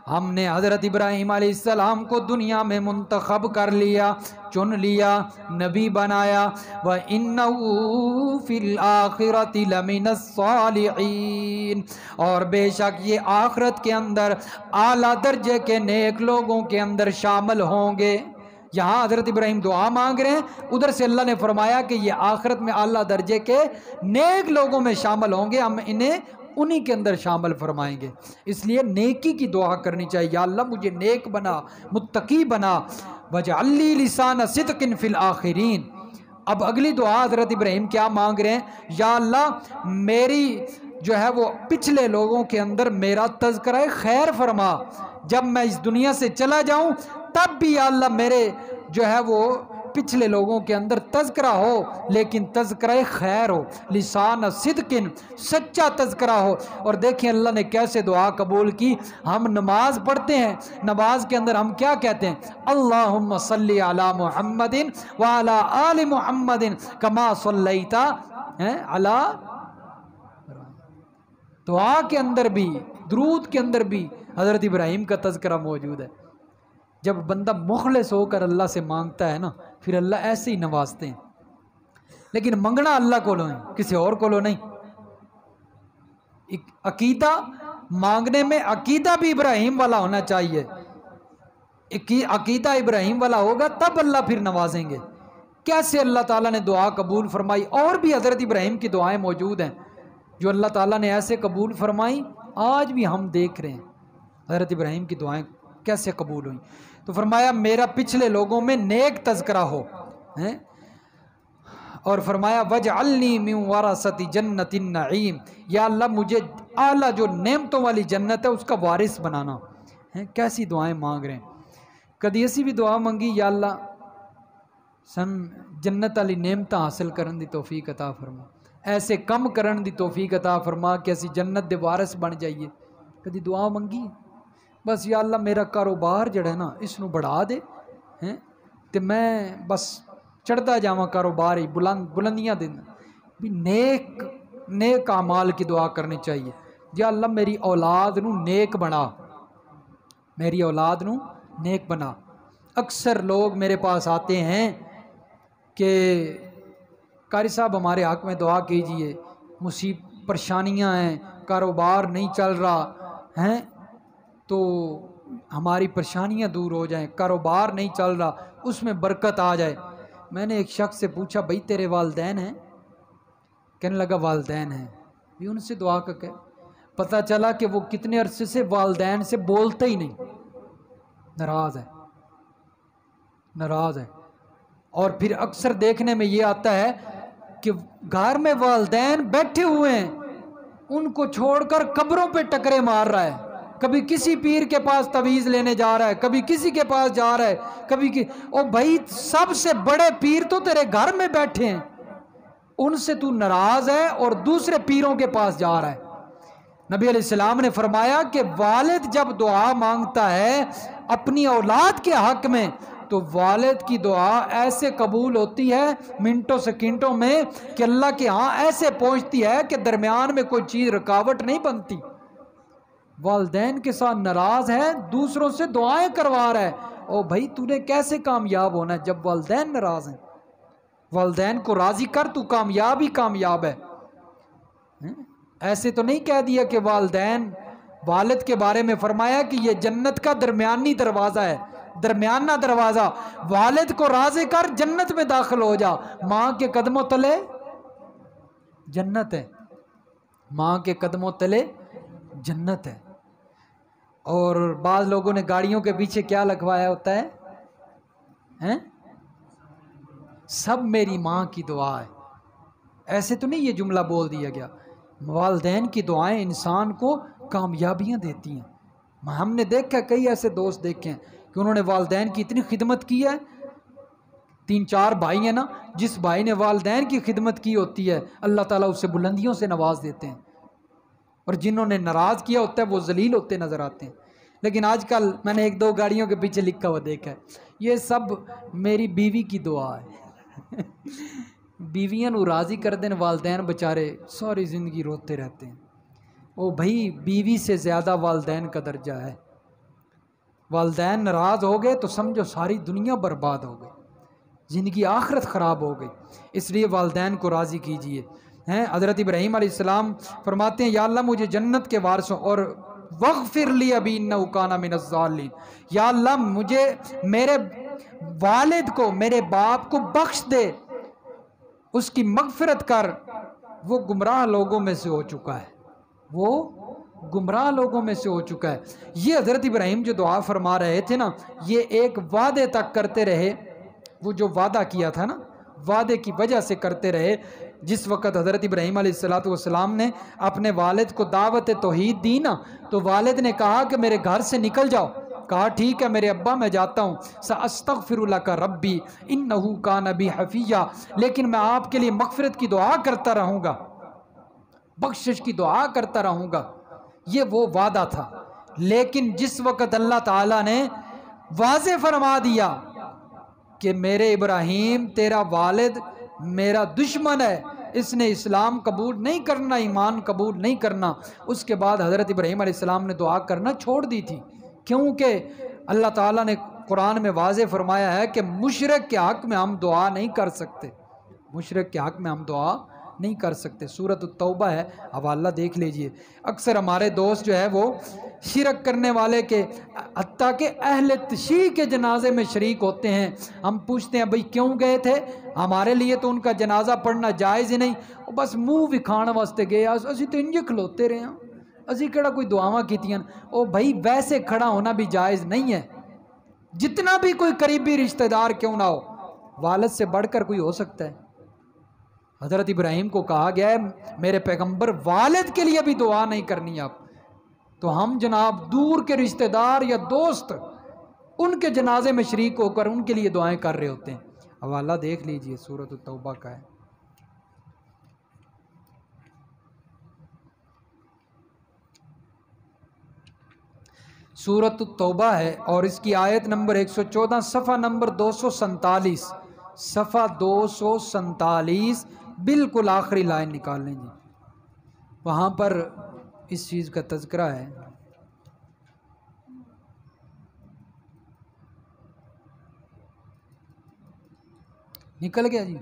हमने हज़रत इब्राहीम अलैहिस्सलाम को दुनिया में मुंतखब कर लिया, चुन लिया, नबी बनाया। व इन्नहु फिल आखिरति लमिनस सालिहीन, और बेशक ये आखिरत के अंदर आला दर्जे के नेक लोगों के अंदर शामिल होंगे। यहाँ हज़रत इब्राहीम दुआ मांग रहे हैं, उधर से अल्लाह ने फरमाया कि ये आखिरत में आला दर्जे के नेक लोगों में शामिल होंगे, हम इन्हें उन्हीं के अंदर शामिल फरमाएंगे। इसलिए नेकी की दुआ करनी चाहिए, या अल्लाह मुझे नेक बना, मुत्तकी बना, वजअल्ली लिसान सिद्किन फिल आखिरीन। अब अगली दुआ हज़रत इब्राहीम क्या मांग रहे हैं, या अल्लाह मेरी जो है वो पिछले लोगों के अंदर मेरा तज़किरा खैर फरमा, जब मैं इस दुनिया से चला जाऊं तब भी या अल्लाह मेरे जो है वो पिछले लोगों के अंदर तज़किरा हो, लेकिन तज़किरा खैर हो, लिसान सिद्किन, सच्चा तज़किरा हो। और देखिए अल्लाह ने कैसे दुआ कबूल की। हम नमाज पढ़ते हैं, नमाज के अंदर हम क्या कहते हैं, अल्लाहुम्मा सल्ली अला मुहम्मदिन व अला आलि मुहम्मदिन कमा सल्लैता अला। दुआ के अंदर भी, दुरूद के अंदर भी हज़रत इब्राहीम का तज़किरा मौजूद है। जब बंदा मुखलिस होकर अल्लाह से मांगता है ना, फिर अल्लाह ऐसे ही नवाजते हैं। लेकिन मंगना अल्लाह को लो, किसी और को लो नहीं। अकीदा मांगने में अकीदा भी इब्राहीम वाला होना चाहिए। अकीदा इब्राहीम वाला होगा तब अल्लाह फिर नवाजेंगे। कैसे अल्लाह ताला ने दुआ कबूल फरमाई। और भी हज़रत इब्राहीम की दुआएं मौजूद हैं जो अल्लाह ताला ने ऐसे कबूल फरमाई, आज भी हम देख रहे हैं हज़रत इब्राहीम की दुआएं कैसे कबूल हुई। तो फरमाया मेरा पिछले लोगों में नेक तज़किरा हो हैं, और फरमाया वजअल्नी मिन वरासति जन्नतिन नईम, या अल्लाह मुझे आला जो नेमतों वाली जन्नत है उसका वारिस बनाना है। कैसी दुआएं मांग रहे हैं। कभी ऐसी भी दुआ मंगी, या अल्लाह सन जन्नत वाली नेमतां हासिल करने की तौफीक अता फरमा, ऐसे कम करने की तौफीक अता फरमा कि असी जन्नत के वारिस बन जाइए। कभी दुआ मंगी बस, या अल्लाह मेरा कारोबार जड़ा है ना इसनू बढ़ा दे हैं, तो मैं बस चढ़ता जावा कारोबार ही, बुलंदियाँ देना भी। नेक आमाल की दुआ करनी चाहिए। या अल्लाह मेरी औलाद नू नेक बना, मेरी औलाद नू नेक बना। अक्सर लोग मेरे पास आते हैं कि कारी साहब हमारे हक में दुआ कीजिए, परेशानियां हैं, कारोबार नहीं चल रहा हैं, तो हमारी परेशानियां दूर हो जाएं, कारोबार नहीं चल रहा उसमें बरकत आ जाए। मैंने एक शख्स से पूछा, भाई तेरे वालदैन हैं? कहने लगा वालदैन हैं। भी उनसे दुआ का क्या? पता चला कि वो कितने अरसे से वालदैन से बोलते ही नहीं, नाराज़ है, नाराज़ है। और फिर अक्सर देखने में ये आता है कि घर में वालदैन बैठे हुए हैं, उनको छोड़कर कब्रों पे टकरे मार रहा है। कभी किसी पीर के पास तवीज़ लेने जा रहा है, कभी किसी के पास जा रहा है, कभी कि ओ भाई, सबसे बड़े पीर तो तेरे घर में बैठे हैं, उनसे तू नाराज़ है और दूसरे पीरों के पास जा रहा है। नबी अलैहिस्सलाम ने फरमाया कि वालिद जब दुआ मांगता है अपनी औलाद के हक में, तो वालिद की दुआ ऐसे कबूल होती है मिनटों सेकंडों में कि अल्लाह के यहाँ ऐसे पहुँचती है कि दरमियान में कोई चीज़ रुकावट नहीं बनती। वालदैन के साथ नाराज़ है, दूसरों से दुआएं करवा रहा है। ओ भाई, तूने कैसे कामयाब होना है जब वालदैन नाराज़ हैं? वालदैन को राज़ी कर, तू कामयाब ही कामयाब है। ऐसे तो नहीं कह दिया कि वालदैन, वालिद के बारे में फरमाया कि ये जन्नत का दरमियानी दरवाज़ा है, दरमियाना दरवाज़ा। वालिद को राज़ी कर, जन्नत में दाखिल हो जा। माँ के कदमों तले जन्नत है, माँ के कदमों तले जन्नत है। और बाज़ लोगों ने गाड़ियों के पीछे क्या लिखवाया होता है, हैं? सब मेरी माँ की दुआ है। ऐसे तो नहीं ये जुमला बोल दिया गया। वालदैन की दुआएं इंसान को कामयाबियां देती हैं। हमने देखा, कई ऐसे दोस्त देखे हैं कि उन्होंने वालदैन की इतनी खिदमत की है। 3-4 भाई हैं ना, जिस भाई ने वालदैन की खिदमत की होती है अल्लाह ताला उससे बुलंदियों से नवाज देते हैं, और जिन्होंने नाराज़ किया होता है वो जलील होते नज़र आते हैं। लेकिन आजकल मैंने 1-2 गाड़ियों के पीछे लिखा हुआ देखा है, ये सब मेरी बीवी की दुआ है। बीवियां नू राज़ी कर देन, वालदैन बेचारे सारी ज़िंदगी रोते रहते हैं। ओ भाई, बीवी से ज़्यादा वालदैन का दर्जा है। वालदैन नाराज़ हो गए तो समझो सारी दुनिया बर्बाद हो गई, ज़िंदगी आखिरत ख़राब हो गई। इसलिए वालदैन को राज़ी कीजिए। हैं, हज़रत इब्राहीम अलैहिस्सलाम फरमाते हैं, या अल्लाह मुझे जन्नत के वारिसों और वग़फ़िर ली अबी इन्नहु काना मिनज़्ज़ालिमीन, या अल्लाह मुझे, मेरे वालिद को, मेरे बाप को बख्श दे, उसकी मग़फ़िरत कर, वो गुमराह लोगों में से हो चुका है, वो गुमराह लोगों में से हो चुका है। ये हज़रत इब्राहीम जो दुआ फरमा रहे थे ना, ये एक वादे तक करते रहे। वो जो वादा किया था ना, वादे की वजह से करते रहे। जिस वक़्त हज़रत इब्राहीम अलैहिस्सलाम ने अपने वालिद को दावत तौहीद दी ना, तो वालिद ने कहा कि मेरे घर से निकल जाओ। कहा ठीक है मेरे अब्बा, मैं जाता हूँ। सअस्तग़फ़िरु लका रब्बी इन्नहु कान बी हफ़िय्या, लेकिन मैं आपके लिए मग़फ़िरत की दुआ करता रहूँगा, बख्शिश की दुआ करता रहूँगा। ये वो वादा था। लेकिन जिस वक़्त अल्लाह ताला ने वाज़े फरमा दिया कि मेरे इब्राहीम, तेरा वालिद मेरा दुश्मन है, इसने इस्लाम कबूल नहीं करना, ईमान कबूल नहीं करना, उसके बाद हज़रत इब्राहीम अलैहिस्सलाम ने दुआ करना छोड़ दी थी। क्योंकि अल्लाह ताला ने कुरान में वाज़े फरमाया है कि मुशरिक के हक़ में हम दुआ नहीं कर सकते, मुशरिक के हक़ में हम दुआ नहीं कर सकते। सूरत तौबा है, हवाला देख लीजिए। अक्सर हमारे दोस्त जो है वो शिरक करने वाले के, हत्ता के अहले तशी के जनाजे में शरीक होते हैं। हम पूछते हैं भाई क्यों गए थे? हमारे लिए तो उनका जनाजा पढ़ना जायज़ ही नहीं, वो बस मुँह विखाण वास्ते गए, असी तो इंज खलोते रहे हैं, असी केड़ा कोई दुआवां कीतियां। ओ भाई, वैसे खड़ा होना भी जायज़ नहीं है, जितना भी कोई करीबी रिश्तेदार क्यों ना हो, वालिद से बढ़कर कोई हो सकता है? हज़रत इब्राहीम को कहा गया है मेरे पैगंबर वालिद के लिए भी दुआ नहीं करनी आप, तो हम जनाब दूर के रिश्तेदार या दोस्त उनके जनाजे में शरीक होकर उनके लिए दुआएं कर रहे होते हैं। हवाला देख लीजिए, सूरत तौबा का है। सूरत तौबा है और इसकी आयत नंबर 114, सफ़ा नंबर 247, सफ़ा 247, बिल्कुल आखिरी लाइन निकाल लें जी, वहाँ पर इस चीज़ का तज़किरा है। निकल गया जी।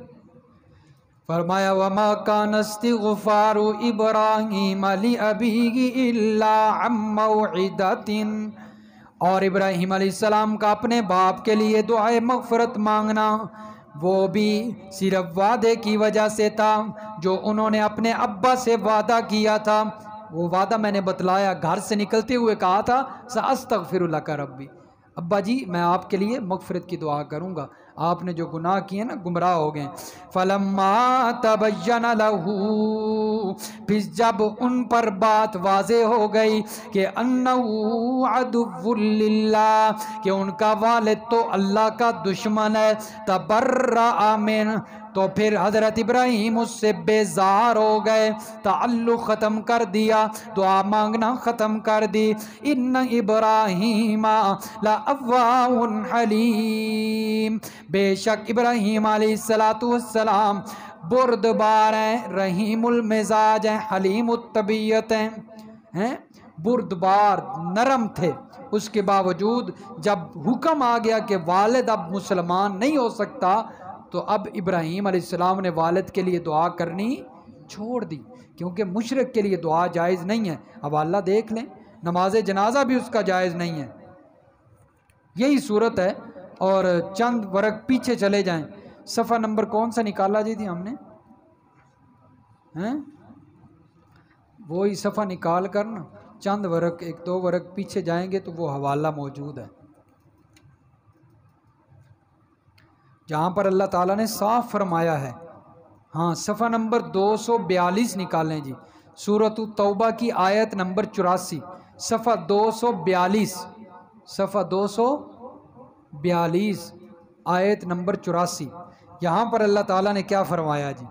फरमाया वमा कान इस्तिग़फ़ारु इब्राहीम लि अबीही इल्ला अम मौइदतिन, और इब्राहीम अलैहिस्सलाम का अपने बाप के लिए दुआए मग़फ़िरत मांगना वो भी सिर्फ वादे की वजह से था, जो उन्होंने अपने अब्बा से वादा किया था। वो वादा मैंने बतलाया, घर से निकलते हुए कहा था सअस्तग़फ़िरु लका रब्बी, अब्बा जी मैं आपके लिए मग़फ़िरत की दुआ करूँगा, आपने जो गुनाह किए ना गुमराह हो गए। फलम्मा तबय्यन लहू, फिर जब उन पर बात वाज़े हो गई कि अन्नहु अदुव्वुल लिल्लाह, कि उनका वालिद तो अल्लाह का दुश्मन है, तबर्रा मिन, तो फिर हज़रत इब्राहीम उससे बेजार हो गए, ताल्लुक़ ख़त्म कर दिया, दुआ मांगना ख़त्म कर दी। इन्न इब्राहीम लअव्वाहुन हलीम, बेशक इब्राहीम अलैहिस्सलातु वस्सलाम बुर्दबार हैं, रहीमुल मिजाज हैं, हलीमुत तबीयत हैं, बुर्दबार नरम थे। उसके बावजूद जब हुक्म आ गया कि वालिद अब मुसलमान नहीं हो सकता, तो अब इब्राहीम अलैहिस्सलाम ने वालिद के लिए दुआ करनी छोड़ दी, क्योंकि मुशरिक के लिए दुआ जायज़ नहीं है। अब अल्लाह देख लें, नमाज जनाजा भी उसका जायज़ नहीं है। यही सूरत है। और चंद वर्ग पीछे चले जाएं, सफ़ा नंबर कौन सा निकाला जी थी हमने, हैं वही सफ़ा निकाल कर ना चंद वर्ग, एक दो वर्ग पीछे जाएंगे तो वो हवाला मौजूद है, जहाँ पर अल्लाह ताला ने साफ फरमाया है। हाँ, सफ़ा नंबर 242 निकालें जी, सूरत तौबा की आयत नंबर 84, सफ़ा 242, सफ़ा 242 आयत नंबर 84। यहाँ पर अल्लाह ताला ने क्या फरमाया जी,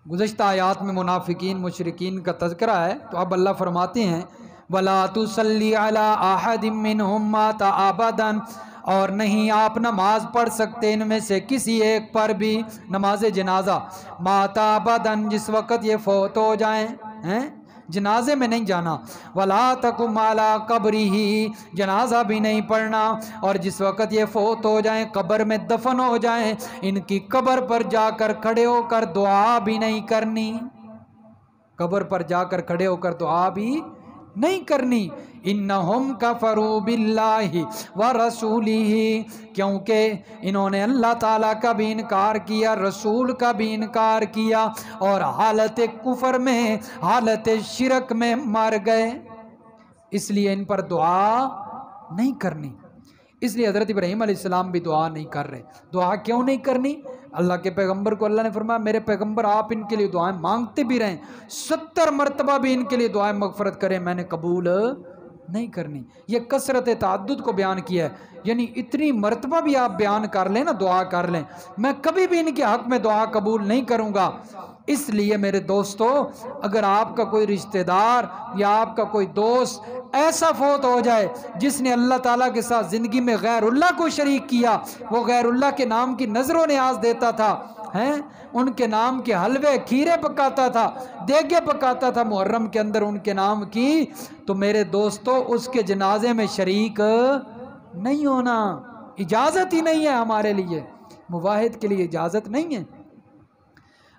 गुज़श्ता आयात में मुनाफिकीन मुशरिकीन का तज़किरा है, तो अब अल्लाह फरमाते हैं वला तुसल्ली अला अहदिम मिनहुम माता अबदन, और नहीं आप नमाज पढ़ सकते इनमें से किसी एक पर भी, नमाज जनाजा, माता अबदन जिस वक़्त ये फौत हो जाएं, हैं जनाजे में नहीं जाना, वला तकुम अला कब्रिही, जनाजा भी नहीं पढ़ना, और जिस वक़्त ये फौत हो जाएं कब्र में दफन हो जाएं, इनकी कब्र पर जाकर खड़े होकर दुआ भी नहीं करनी, कब्र पर जाकर खड़े होकर दुआ भी नहीं करनी। इन्नहुम कफरू बिल्लाहि व रसूलिही, क्योंकि इन्होंने अल्लाह ताला का भी इनकार किया, रसूल का भी इनकार किया, और हालत कुफर में, हालत शिरक में मर गए, इसलिए इन पर दुआ नहीं करनी। इसलिए हज़रत इब्राहीम अलैहिस्सलाम भी दुआ नहीं कर रहे। दुआ क्यों नहीं करनी? अल्लाह के पैगंबर को अल्लाह ने फरमाया मेरे पैगंबर आप इनके लिए दुआएं मांगते भी रहें, 70 मरतबा भी इनके लिए दुआएं मगफरत करें, मैंने कबूल नहीं करनी। ये कसरत तअद्दुद को बयान किया है, यानी इतनी मरतबा भी आप बयान कर लें ना, दुआ कर लें, मैं कभी भी इनके हक़ में दुआ कबूल नहीं करूँगा। इसलिए मेरे दोस्तों, अगर आपका कोई रिश्तेदार या आपका कोई दोस्त ऐसा फौत हो जाए जिसने अल्लाह ताला के साथ ज़िंदगी में गैरुल्लाह को शरीक किया, वो गैरुल्लाह के नाम की नज़रों न्याज देता था, हैं उनके नाम के हलवे खीरे पकाता था, देगे पकाता था मुहर्रम के अंदर उनके नाम की, तो मेरे दोस्तों उसके जनाजे में शरीक नहीं होना, इजाज़त ही नहीं है हमारे लिए, मुवाहिद के लिए इजाज़त नहीं है।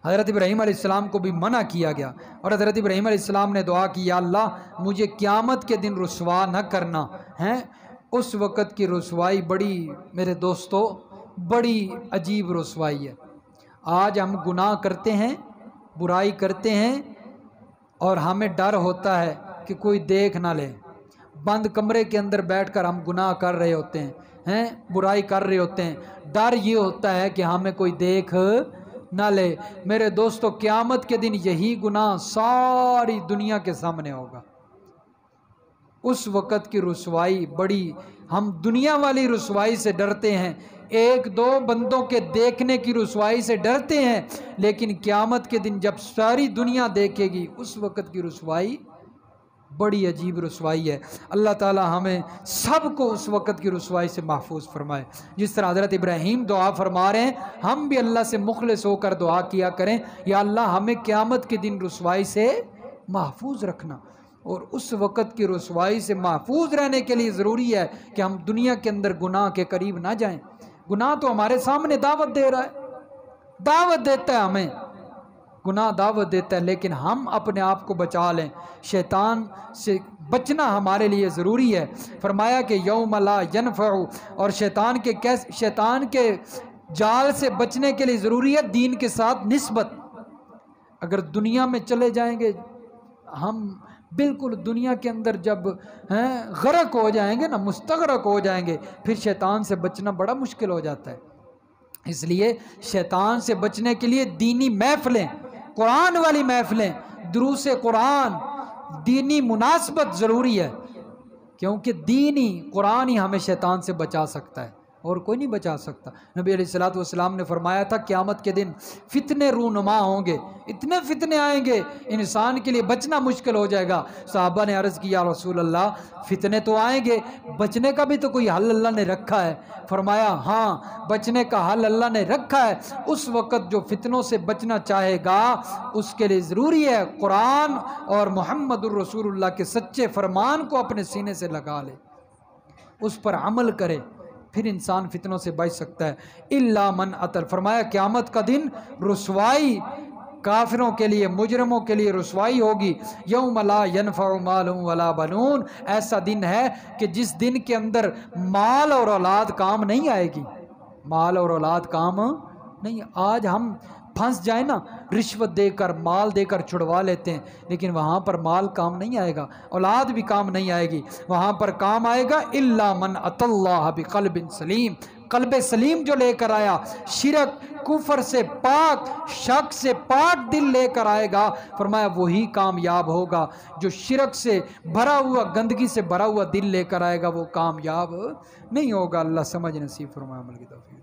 हज़रत इब्राहीम अलैहिस्सलाम को भी मना किया गया, और हज़रत इब्राहीम अलैहिस्सलाम ने दुआ की, या अल्लाह मुझे क़यामत के दिन रुसवा न करना। हैं उस वक़्त की रुसवाई बड़ी, मेरे दोस्तों, बड़ी अजीब रुसवाई है। आज हम गुनाह करते हैं, बुराई करते हैं, और हमें डर होता है कि कोई देख ना ले, बंद कमरे के अंदर बैठकर हम गुनाह कर रहे होते हैं, बुराई कर रहे होते हैं, डर ये होता है कि हमें कोई देख ना ले। मेरे दोस्तों, क़यामत के दिन यही गुनाह सारी दुनिया के सामने होगा। उस वक़्त की रुसवाई बड़ी, हम दुनिया वाली रुसवाई से डरते हैं, एक दो बंदों के देखने की रुसवाई से डरते हैं, लेकिन क़यामत के दिन जब सारी दुनिया देखेगी, उस वक़्त की रुसवाई बड़ी अजीब रुसवाई है। अल्लाह ताला हमें सबको उस वक़्त की रुसवाई से महफूज फरमाए। जिस तरह हज़रत इब्राहीम दुआ फरमा रहे हैं, हम भी अल्लाह से मुखलिस होकर दुआ किया करें, या अल्लाह हमें क़यामत के दिन रुसवाई से महफूज रखना। और उस वक़्त की रुसवाई से महफूज रहने के लिए ज़रूरी है कि हम दुनिया के अंदर गुनाह के करीब ना जाएं। गुनाह तो हमारे सामने दावत दे रहा है, दावत देता है हमें, गुनाह दावत देता है, लेकिन हम अपने आप को बचा लें। शैतान से बचना हमारे लिए ज़रूरी है। फरमाया कि यौम ला यनफ़उ, और शैतान के जाल से बचने के लिए ज़रूरी है दीन के साथ निस्बत। अगर दुनिया में चले जाएंगे हम, बिल्कुल दुनिया के अंदर जब हैं गर्क हो जाएंगे ना, मुस्तगरक हो जाएंगे, फिर शैतान से बचना बड़ा मुश्किल हो जाता है। इसलिए शैतान से बचने के लिए दीनी महफिलें, कुरान वाली महफिलें, दुरूस कुरान, दीनी मुनासबत ज़रूरी है, क्योंकि दीनी कुरान ही हमें शैतान से बचा सकता है और कोई नहीं बचा सकता। नबी अलैहिस्सलातु वस्सलाम ने फरमाया था क़यामत के दिन फितने रूनुमा होंगे, इतने फितने आएंगे इंसान के लिए बचना मुश्किल हो जाएगा। सहाबा ने अर्ज़ किया रसूल अल्लाह, फितने तो आएंगे, बचने का भी तो कोई हल अल्लाह ने रखा है? फरमाया हाँ, बचने का हल अल्लाह ने रखा है। उस वक़्त जो फितनों से बचना चाहेगा उसके लिए ज़रूरी है कुरान और मुहम्मदुर रसूलुल्लाह के सच्चे फरमान को अपने सीने से लगा ले, उस पर अमल करे, फिर इंसान फितनों से बच सकता है। इल्ला मन अतर, फरमाया क़यामत का दिन रुसवाई काफिरों के लिए, मुजरमों के लिए रुसवाई होगी। यौम ला यनफ़उ मालुन वला बनून, ऐसा दिन है कि जिस दिन के अंदर माल और औलाद काम नहीं आएगी, माल और औलाद काम नहीं। आज हम फंस जाए ना, रिश्वत देकर माल देकर छुड़वा लेते हैं, लेकिन वहाँ पर माल काम नहीं आएगा, औलाद भी काम नहीं आएगी। वहाँ पर काम आएगा इल्ला मन अतल्लाह बिक़ल्बिन सलीम, कल्ब सलीम जो लेकर आया, शिरक कुफर से पाक, शक से पाक दिल लेकर आएगा। फरमाया वही कामयाब होगा जो शिरक से भरा हुआ, गंदगी से भरा हुआ दिल लेकर आएगा, वो कामयाब नहीं होगा। अल्लाह समझ नसीब फरमाए, अमल की तौफीक।